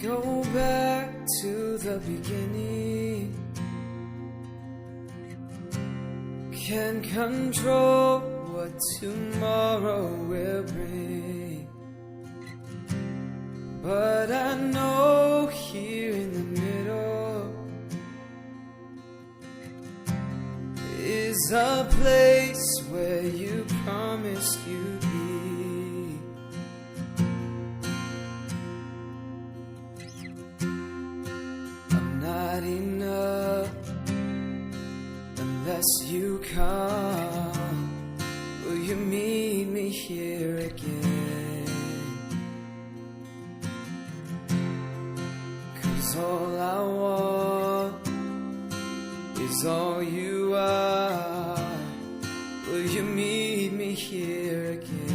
Go back to the beginning. Can't control what tomorrow will bring, but I know here in the middle is a place where you promised you'd be. I'm not enough unless you come. Will you meet me here again? 'Cause all I want is all you are. Will you meet me here again?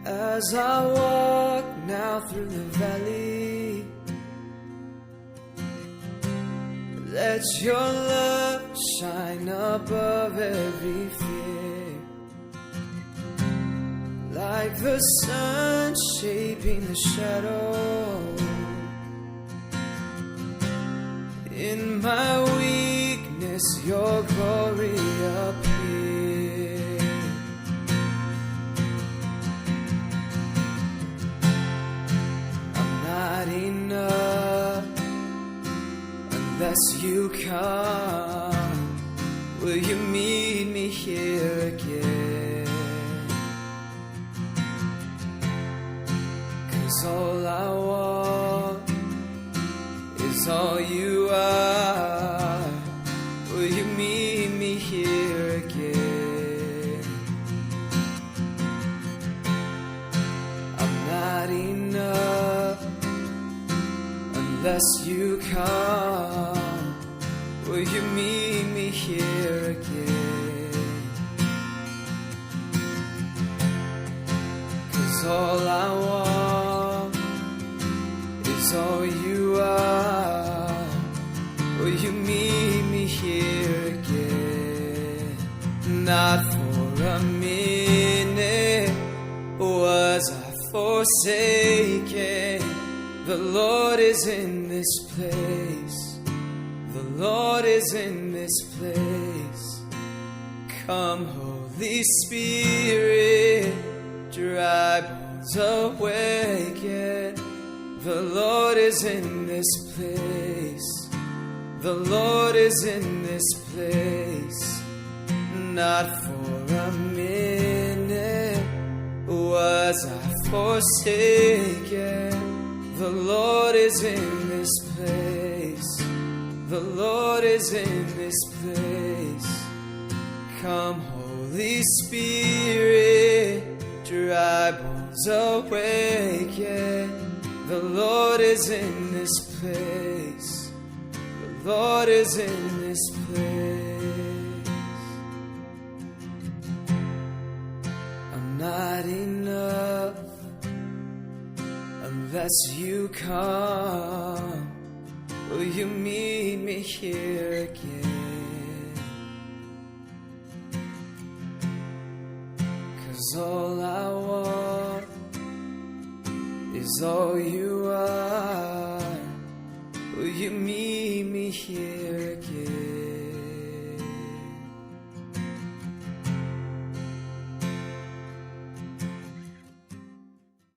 As I walk now through the valley, let your love shine above every fear, like the sun shaping the shadow. In my weakness, your glory appears. Not enough unless you come. Will you meet me here again? 'Cause all I want is all you are. Will you meet me here again? I'm not enough unless you come. Will you meet me here again? 'Cause all I want is all you are. Will you meet me here again? Not for a minute was I forsaken. The Lord is in this place. The Lord is in this place. Come, Holy Spirit, dry bones awaken. The Lord is in this place. The Lord is in this place. Not for a minute was I forsaken. The Lord is in this place. The Lord is in this place. Come, Holy Spirit, dry bones awaken. The Lord is in this place. The Lord is in this place. I'm not enough unless you come. Will you meet me here again? 'Cause all I want is all you are. Will you meet me here again?